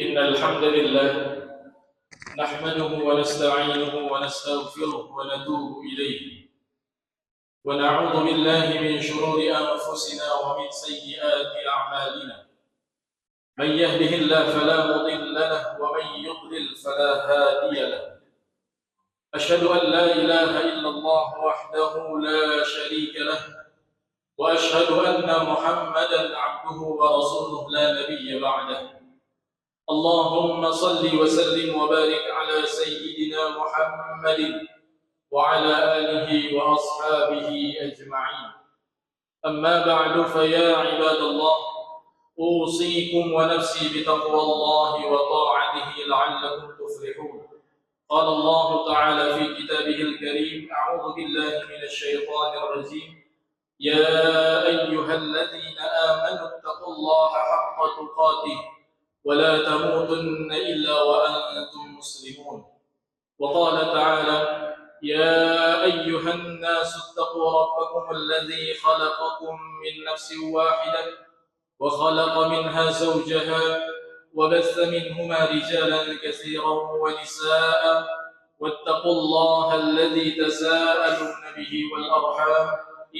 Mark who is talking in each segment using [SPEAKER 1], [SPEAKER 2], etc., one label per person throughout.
[SPEAKER 1] إن الحمد لله نحمده ونستعينه ونستغفره ونتوب إليه ونعوذ بالله من شرور أنفسنا ومن سيئات أعمالنا. من يهده الله فلا مضل له ومن يضلل فلا هادي له. أشهد أن لا إله إلا الله وحده لا شريك له وأشهد أن محمدا عبده ورسوله لا نبي بعده. اللهم صل وسلم وبارك على سيدنا محمد وعلى آله وأصحابه أجمعين. أما بعد فيا عباد الله، أوصيكم ونفسي بتقوى الله وطاعته لعلكم تفلحون. قال الله تعالى في كتابه الكريم: أعوذ بالله من الشيطان الرجيم. يا أيها الذين آمنوا اتقوا الله حق تقاته ولا تموتن إلا وأنتم مسلمون. وقال تعالى: يا أيها الناس اتقوا ربكم الذي خلقكم من نفس واحدة وخلق منها زوجها وبث منهما رجالا كثيرا ونساء واتقوا الله الذي تساءلون به والأرحام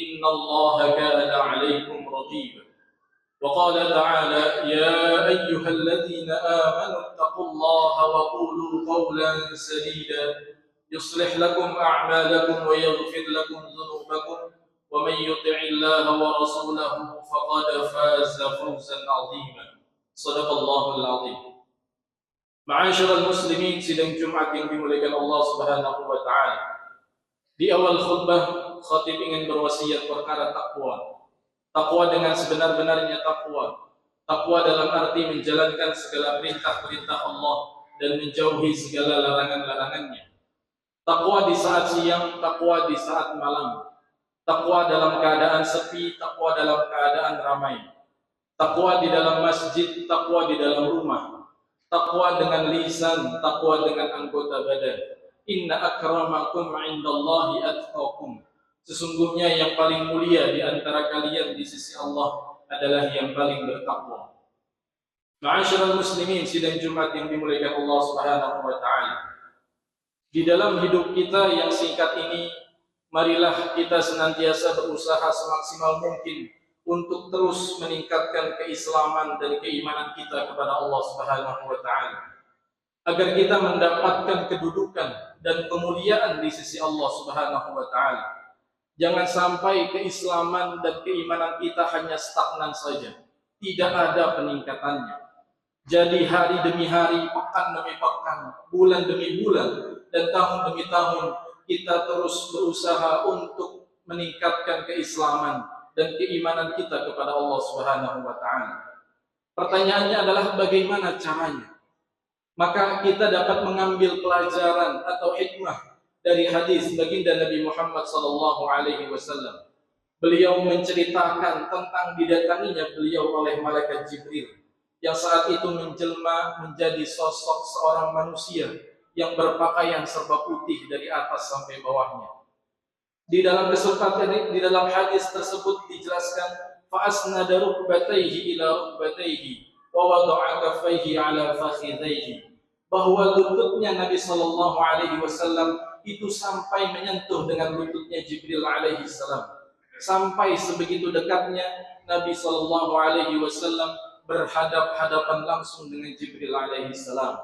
[SPEAKER 1] إن الله كان عليكم رقيبا. وقال تعالى: يا أيها الذين آمنوا اتقوا الله وقولوا قولا سديدا يصلح لكم أعمالكم ويغفر لكم ذنوبكم ومن يطع الله ورسوله فقد فاز فوزا عظيما. صدق الله العظيم. Ma'asyiral muslimin, sidang Jumat yang dimuliakan Allah Subhanahu wa taala. Di awal khutbah, khatib ingin berwasiat perkara takwa. Takwa dengan sebenar-benarnya takwa. Takwa dalam arti menjalankan segala perintah-perintah Allah dan menjauhi segala larangan-larangannya. Takwa di saat siang, takwa di saat malam. Takwa dalam keadaan sepi, takwa dalam keadaan ramai. Takwa di dalam masjid, takwa di dalam rumah. Takwa dengan lisan, takwa dengan anggota badan. Inna akramakum indallahi atqakum. Sesungguhnya yang paling mulia di antara kalian di sisi Allah adalah yang paling bertakwa. Ma'asyiral muslimin, sidang Jumat yang dimuliakan Allah Subhanahu wa taala. Di dalam hidup kita yang singkat ini, marilah kita senantiasa berusaha semaksimal mungkin untuk terus meningkatkan keislaman dan keimanan kita kepada Allah Subhanahu wa taala, agar kita mendapatkan kedudukan dan kemuliaan di sisi Allah Subhanahu wa taala. Jangan sampai keislaman dan keimanan kita hanya stagnan saja, tidak ada peningkatannya. Jadi hari demi hari, pekan demi pekan, bulan demi bulan, dan tahun demi tahun kita terus berusaha untuk meningkatkan keislaman dan keimanan kita kepada Allah Subhanahu wa taala. Pertanyaannya adalah bagaimana caranya? Maka kita dapat mengambil pelajaran atau hikmah dari hadis baginda Nabi Muhammad sallallahu alaihi wasallam. Beliau menceritakan tentang didatanginya beliau oleh malaikat Jibril yang saat itu menjelma menjadi sosok seorang manusia yang berpakaian serba putih dari atas sampai bawahnya. Di dalam kesempatan ini, di dalam hadis tersebut dijelaskan, fa'asnada rukbatayhi ila rukbatayhi wa wada'a kaffayhi ala fakhidayhi, bahwa lututnya Nabi sallallahu alaihi wasallam itu sampai menyentuh dengan lututnya Jibril alaihi salam. Sampai sebegitu dekatnya Nabi sallallahu alaihi wasallam berhadap-hadapan langsung dengan Jibril alaihi salam.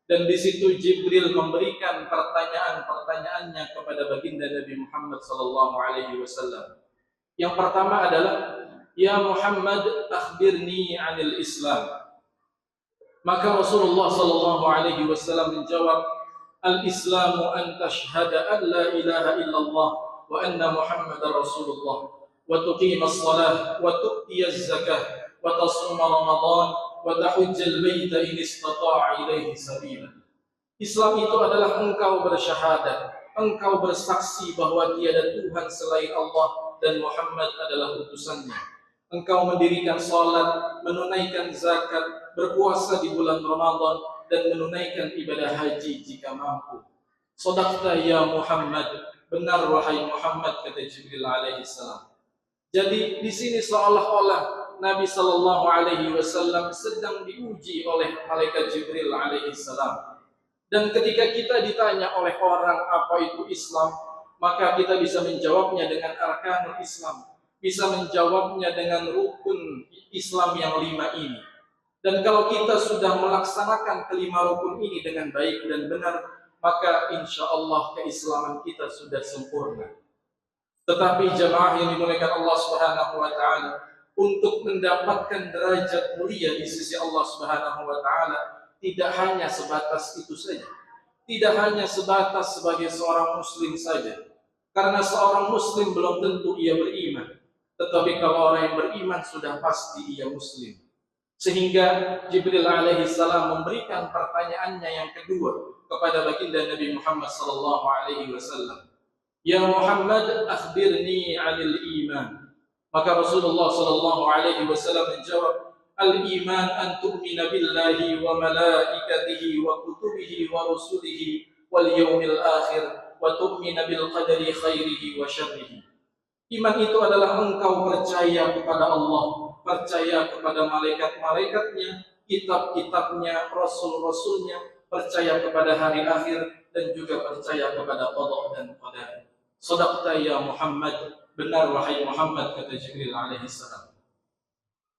[SPEAKER 1] Dan di situ Jibril memberikan pertanyaan-pertanyaannya kepada baginda Nabi Muhammad sallallahu alaihi wasallam. Yang pertama adalah, ya Muhammad, akhbirni 'anil Islam. Maka Rasulullah sallallahu alaihi wasallam menjawab, al-Islamu an tashhada an la ilaha illallah wa anna Muhammadar Rasulullah wa tuqimas shalah wa tu'tiyaz zakah wa tasuma Ramadan wa tahujjal baita in istata'a ilaihi sabila. Islam itu adalah engkau bersyahadat, engkau bersaksi bahwa tiada Tuhan selain Allah dan Muhammad adalah utusannya. Engkau mendirikan salat, menunaikan zakat, berpuasa di bulan Ramadan dan menunaikan ibadah haji jika mampu. Shadaqta ya Muhammad, benar wahai Muhammad, kata Jibril alaihi salam. Jadi di sini seolah-olah Nabi Sallallahu Alaihi Wasallam sedang diuji oleh malaikat Jibril alaihi salam. Dan ketika kita ditanya oleh orang apa itu Islam, maka kita bisa menjawabnya dengan arkanul Islam, bisa menjawabnya dengan rukun Islam yang 5 ini. Dan kalau kita sudah melaksanakan kelima rukun ini dengan baik dan benar, maka insya Allah keislaman kita sudah sempurna. Tetapi jamaah yang dimuliakan Allah Subhanahu wa taala, untuk mendapatkan derajat mulia di sisi Allah Subhanahu wa taala, tidak hanya sebatas itu saja. Tidak hanya sebatas sebagai seorang muslim saja. Karena seorang muslim belum tentu ia beriman. Tetapi kalau orang yang beriman sudah pasti ia muslim. Sehingga Jibril alaihi salam memberikan pertanyaannya yang kedua kepada baginda Nabi Muhammad sallallahu alaihi wasallam. Ya Muhammad, akhbirni 'anil iman. Maka Rasulullah sallallahu alaihi wasallam menjawab, al-iman an tu'mina billahi wa malaikatihi wa kutubihi wa rusulihi wal yawmil akhir wa tu'mina bil qadari khairihi wa syarrihi. Iman itu adalah engkau percaya kepada Allah, percaya kepada malaikat-malaikatnya, kitab-kitabnya, rasul-rasulnya, percaya kepada hari akhir, dan juga percaya kepada qada dan qadar. Shadaqta ya Muhammad, benar wahai Muhammad, kata Jibril alaihi salam.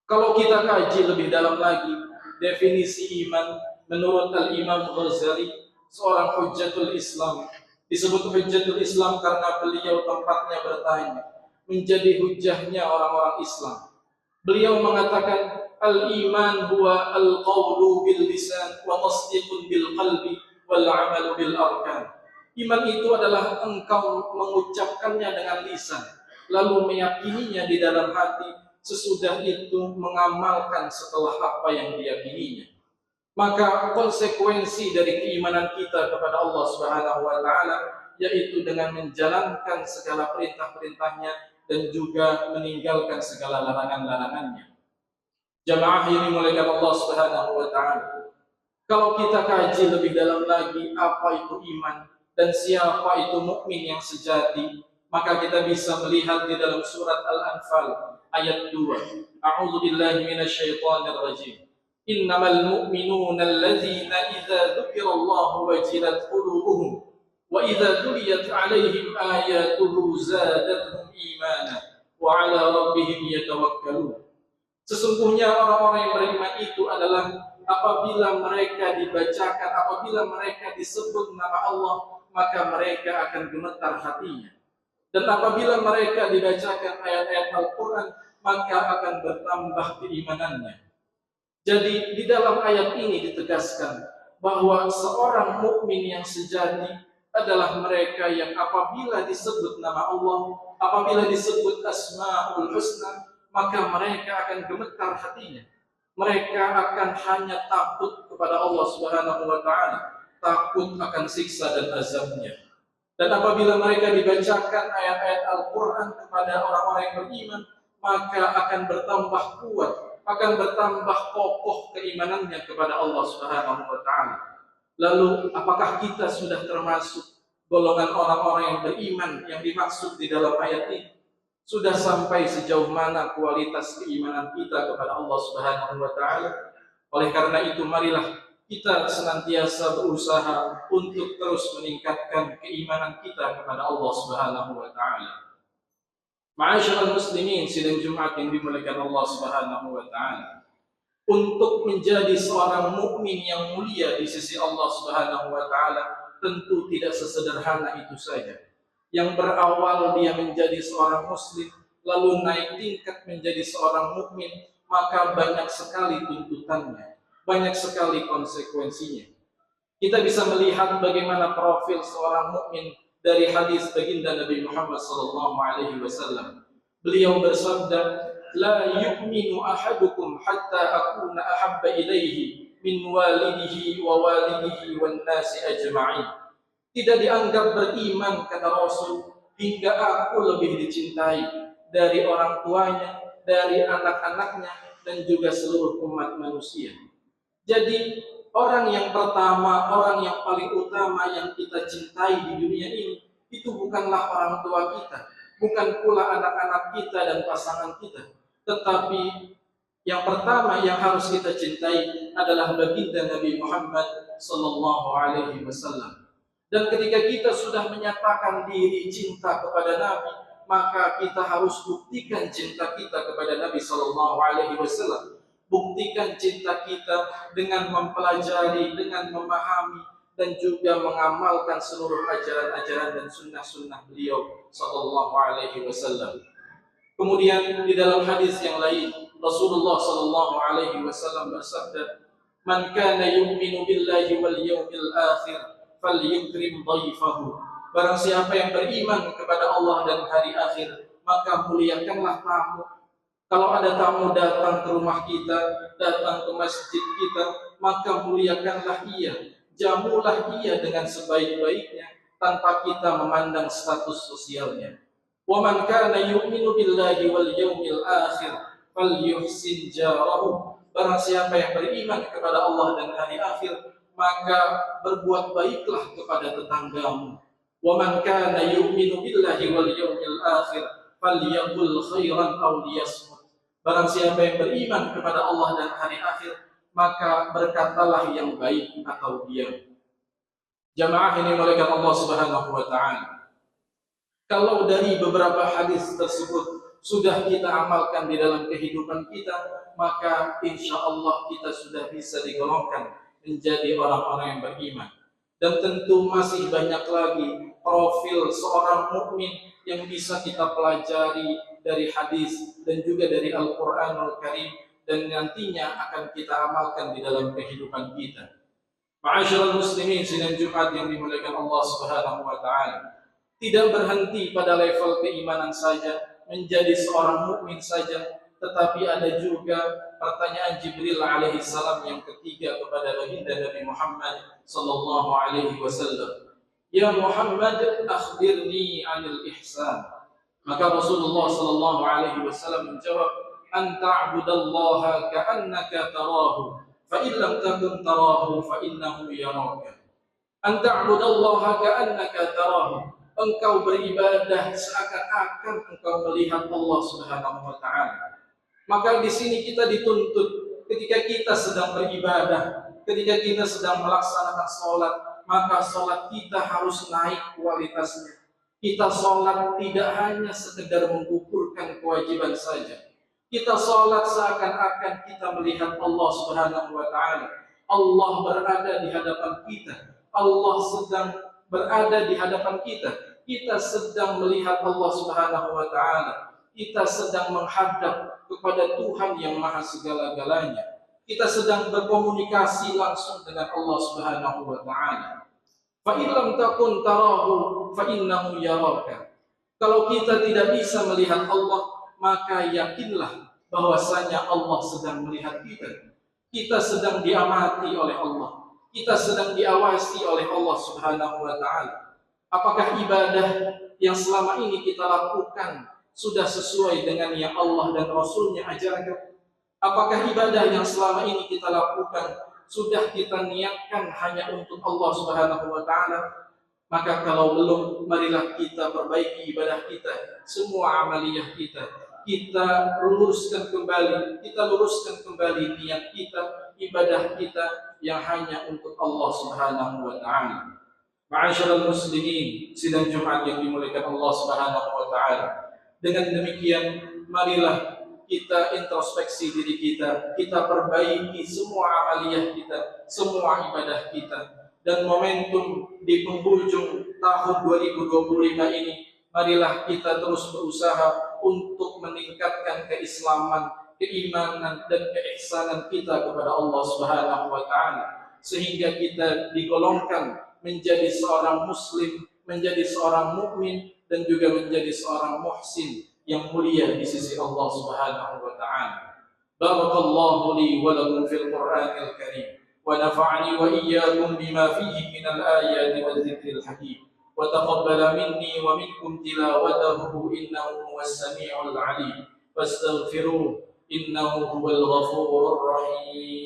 [SPEAKER 1] Kalau kita kaji lebih dalam lagi definisi iman menurut Al-Imam Ghazali, seorang hujjatul Islam. Disebut hujjatul Islam karena beliau tempatnya bertanya, menjadi hujjahnya orang-orang Islam. Beliau mengatakan, al-iman huwa al-qawlu bil lisan wa tasdiqun bil qalbi wal 'amalu bil arkan. Iman itu adalah engkau mengucapkannya dengan lisan, lalu meyakininya di dalam hati, sesudah itu mengamalkan setelah apa yang diyakininya. Maka konsekuensi dari keimanan kita kepada Allah Subhanahu wa taala yaitu dengan menjalankan segala perintah-perintahnya dan juga meninggalkan segala larangan-larangannya. Jamaah yang dimuliakan Allah Subhanahu wa taala, kalau kita kaji lebih dalam lagi apa itu iman dan siapa itu mukmin yang sejati, maka kita bisa melihat di dalam surat Al-Anfal ayat 2. A'udzu billahi minasyaitonir rajim. Innamal mu'minuna alladzina idza dzukirallahu wajilat qulubuhum wa idza tuliyat 'alaihim ayatuhu zadatuhum imana wa 'ala rabbihim yatawakkalun. Sesungguhnya orang-orang yang beriman itu adalah apabila mereka dibacakan, apabila mereka disebut nama Allah, maka mereka akan gemetar hatinya. Dan apabila mereka dibacakan ayat-ayat Al-Quran, maka akan bertambah keimanannya. Jadi di dalam ayat ini ditegaskan bahwa seorang mukmin yang sejati adalah mereka yang apabila disebut nama Allah, apabila disebut Asmaul Husna, maka mereka akan gemetar hatinya. Mereka akan hanya takut kepada Allah Subhanahu wa taala, takut akan siksa dan azabnya. Dan apabila mereka dibacakan ayat-ayat Al-Quran kepada orang-orang yang beriman, maka akan bertambah kuat, akan bertambah kokoh keimanannya kepada Allah Subhanahu wa taala. Lalu apakah kita sudah termasuk golongan orang-orang yang beriman yang dimaksud di dalam ayat ini? Sudah sampai sejauh mana kualitas keimanan kita kepada Allah Subhanahu wa taala? Oleh karena itu marilah kita senantiasa berusaha untuk terus meningkatkan keimanan kita kepada Allah Subhanahu wa taala. Ma'asyiral muslimin, sidang Jumat yang dimuliakan Allah Subhanahu wa taala. Untuk menjadi seorang mukmin yang mulia di sisi Allah Subhanahu wa taala tentu tidak sesederhana itu saja. Yang berawal dia menjadi seorang muslim, lalu naik tingkat menjadi seorang mukmin, maka banyak sekali tuntutannya, banyak sekali konsekuensinya. Kita bisa melihat bagaimana profil seorang mukmin dari hadis baginda Nabi Muhammad sallallahu alaihi wasallam. Beliau bersabda, "La yu'minu ahadukum hatta akuna ahabba ilaihi min walidihi wa walidihi wan nasi ajma'in." Tidak dianggap beriman, kata Rasul, hingga aku lebih dicintai dari orang tuanya, dari anak-anaknya, dan juga seluruh umat manusia. Jadi orang yang pertama, orang yang paling utama yang kita cintai di dunia ini, itu bukanlah orang tua kita, bukan pula anak-anak kita dan pasangan kita, tetapi Yang pertama yang harus kita cintai adalah baginda Nabi Muhammad sallallahu alaihi wasallam. Dan ketika kita sudah menyatakan diri cinta kepada Nabi, maka kita harus buktikan cinta kita kepada Nabi sallallahu alaihi wasallam. Buktikan cinta kita dengan mempelajari, dengan memahami, dan juga mengamalkan seluruh ajaran-ajaran dan sunnah-sunnah beliau sallallahu alaihi wasallam. Kemudian di dalam hadis yang lain Rasulullah sallallahu alaihi wasallam bersabda, "Man kana yu'minu billahi wal yawmil akhir falyukrim dhaifahu." Barang siapa yang beriman kepada Allah dan hari akhir, maka muliakanlah tamu. Kalau ada tamu datang ke rumah kita, datang ke masjid kita, maka muliakanlah ia, jamulah ia dengan sebaik-baiknya tanpa kita memandang status sosialnya. Wa man kana yu'minu billahi wal yawmil akhir falyuhsin jarahu. Barang siapa yang beriman kepada Allah dan hari akhir, maka berbuat baiklah kepada tetanggamu. Wa man kana yu'minu billahi wal yawmil akhir falyaqul khairan aw liyasmut. Barang siapa yang beriman kepada Allah dan hari akhir, maka berkatalah yang baik atau diam. Jamaah ini muliakan Allah Subhanahu wa taala. Kalau dari beberapa hadis tersebut sudah kita amalkan di dalam kehidupan kita, maka insya Allah kita sudah bisa digolongkan menjadi orang-orang yang beriman. Dan tentu masih banyak lagi profil seorang mukmin yang bisa kita pelajari dari hadis dan juga dari Al-Quranul Karim, dan nantinya akan kita amalkan di dalam kehidupan kita. Ma'asyiral muslimin sidang Jumat yang dimuliakan Allah Subhanahu wa taala, tidak berhenti pada level keimanan saja, menjadi seorang mukmin saja, tetapi ada juga pertanyaan Jibril alaihi salam yang ketiga kepada baginda Nabi Muhammad sallallahu alaihi wasallam. Ya Muhammad, akhbirni 'anil ihsan. Maka Rasulullah sallallahu alaihi wasallam menjawab, "An ta'budallaha ka'annaka tarahu, fa in lam takun tarahu fa innahu yaraka." An ta'budallaha ka'annaka tarahu. Engkau beribadah seakan-akan engkau melihat Allah Subhanahu wa taala. Maka di sini kita dituntut ketika kita sedang beribadah, ketika kita sedang melaksanakan sholat, maka sholat kita harus naik kualitasnya. Kita sholat tidak hanya sekedar menggugurkan kewajiban saja. Kita sholat seakan-akan kita melihat Allah Subhanahu wa taala. Allah berada di hadapan kita. Allah sedang berada di hadapan kita. Kita sedang melihat Allah Subhanahu wa taala. Kita sedang menghadap kepada Tuhan yang Maha segala-galanya. Kita sedang berkomunikasi langsung dengan Allah Subhanahu wa taala. Fa illam takun tarahu fa innahu yaraka. Kalau kita tidak bisa melihat Allah, maka yakinlah bahwasanya Allah sedang melihat kita. Kita sedang diamati oleh Allah. Kita sedang diawasi oleh Allah Subhanahu wa taala. Apakah ibadah yang selama ini kita lakukan sudah sesuai dengan yang Allah dan Rasul-Nya ajarkan? Apakah ibadah yang selama ini kita lakukan sudah kita niatkan hanya untuk Allah Subhanahu wa taala? Maka kalau belum, marilah kita perbaiki ibadah kita, semua amaliyah kita. Kita luruskan kembali niat kita, ibadah kita yang hanya untuk Allah Subhanahu wa taala. Ma'asyiral muslimin, sidang Jumat yang dimuliakan Allah Subhanahu wa taala. Dengan demikian, marilah kita introspeksi diri kita, kita perbaiki semua amaliyah kita, semua ibadah kita. Dan momentum di penghujung tahun 2025 ini, marilah kita terus berusaha untuk meningkatkan keislaman, keimanan dan keihsanan kita kepada Allah Subhanahu wa taala, sehingga kita digolongkan menjadi seorang muslim, menjadi seorang mukmin, dan juga menjadi seorang muhsin yang mulia di sisi Allah Subhanahu wa taala. Barakallahu li wa lakum fil Qur'anil Karim wa nafa'ani wa iyyakum bima fihi minal ayati wal dzikril hakim wa taqabbala minni wa minkum tilawatahu innahu huwas samiul alim fastaghfiruhu innahu huwal ghafurur rahim.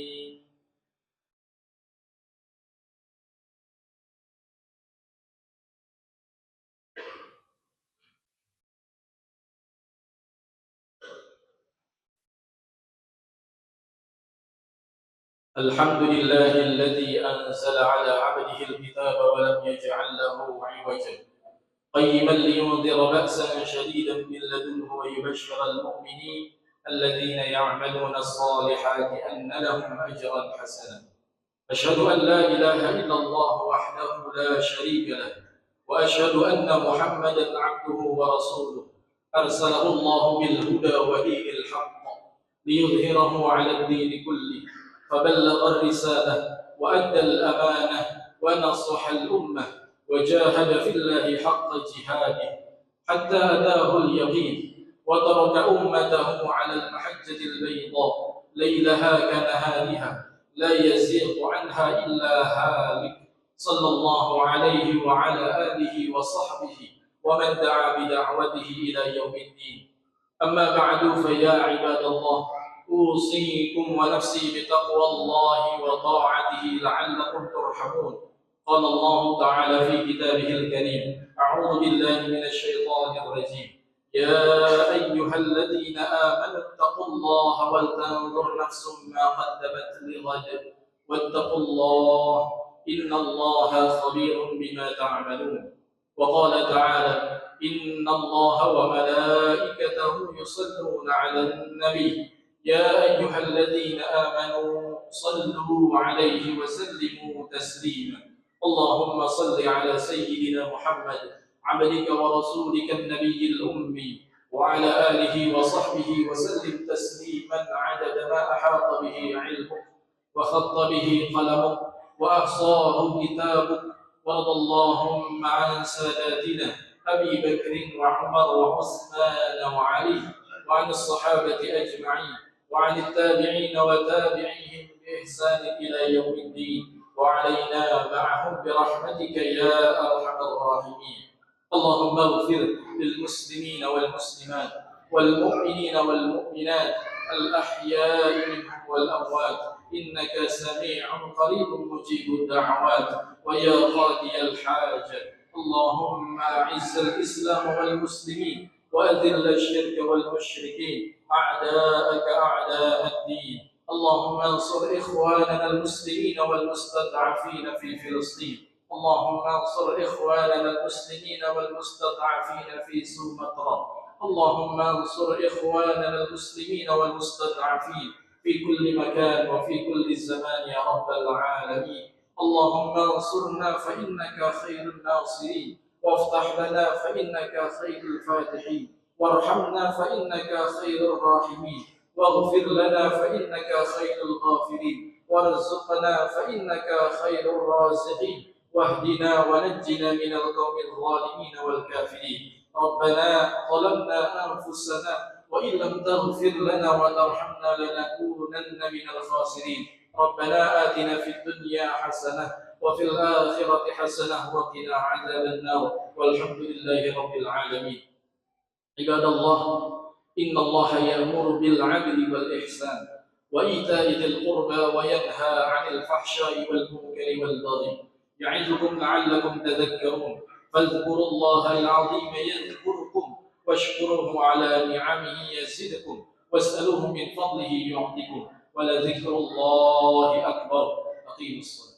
[SPEAKER 1] الحمد لله الذي أنزل على عبده الكتاب ولم يجعل له عوجا قيما لينذر بأسا شديدا من لدنه ويبشر المؤمنين الذين يعملون الصالحات أن لهم أجرا حسنا. أشهد أن لا إله إلا الله وحده لا شريك له، وأشهد أن محمدا عبده ورسوله أرسله الله بالهدى ودين الحق ليظهره على الدين كله، فبلغ الرسالة وأدى الأمانة ونصح الأمة وجاهد في الله حق جهاده حتى أتاه اليقين، وترك أمته على المحجة البيضاء ليلها كنهارها لا يزيغ عنها إلا هالك، صلى الله عليه وعلى آله وصحبه ومن دعا بدعوته إلى يوم الدين. أما بعد، فيا عباد الله، أوصيكم ونفسي بتقوى الله وطاعته لعلكم ترحمون. قال الله تعالى في كتابه الكريم: أعوذ بالله من الشيطان الرجيم: يا أيها الذين آمنوا اتقوا الله ولتنظر نفس ما قدمت لغد واتقوا الله إن الله خبير بما تعملون. وقال تعالى: إن الله وملائكته يصلون على النبي يا أيها الذين آمنوا صلوا عليه وسلموا تسليما. اللهم صل على سيدنا محمد عبدك ورسولك النبي الأمي وعلى آله وصحبه وسلم تسليما عدد ما أحاط به علمك وخط به قلمك وأحصاه كتابك. وارض اللهم عن ساداتنا أبي بكر وعمر وعثمان وعلي، وعن الصحابة أجمعين، وعن التابعين وتابعيهم بإحسان إلى يوم الدين، وعلينا معهم برحمتك يا أرحم الراحمين. اللهم اغفر للمسلمين والمسلمات والمؤمنين والمؤمنات الأحياء منهم والأموات، إنك سميع قريب مجيب الدعوات ويا قاضي الحاجة. اللهم أعز الإسلام والمسلمين وأذل الشرك والمشركين أعداءك أعداء الدين. اللهم انصر إخواننا المسلمين والمستضعفين في فلسطين. اللهم انصر إخواننا المسلمين والمستضعفين في سومطرة. اللهم انصر إخواننا المسلمين والمستضعفين في كل مكان وفي كل زمان يا رب العالمين. اللهم انصرنا فإنك خير الناصرين، وافتح لنا فإنك خير الفاتحين، وارحمنا فإنك خير الراحمين، واغفر لنا فإنك خير الغافرين، وارزقنا فإنك خير الرازقين، واهدنا ونجنا من القوم الظالمين والكافرين. ربنا ظلمنا أنفسنا وإن لم تغفر لنا وترحمنا لنكونن من الخاسرين. ربنا آتنا في الدنيا حسنة وفي الآخرة حسنة وقنا عذاب النار، والحمد لله رب العالمين. عباد الله، إن الله يأمر بالعدل والإحسان وإيتاء ذي القربى وينهى عن الفحشاء والمنكر والبغي، يعظكم لعلكم تذكرون. فاذكروا الله العظيم يذكركم واشكروه على نعمه يزدكم واسألوه من فضله يعطكم، ولذكر الله أكبر. أقيموا الصلاة.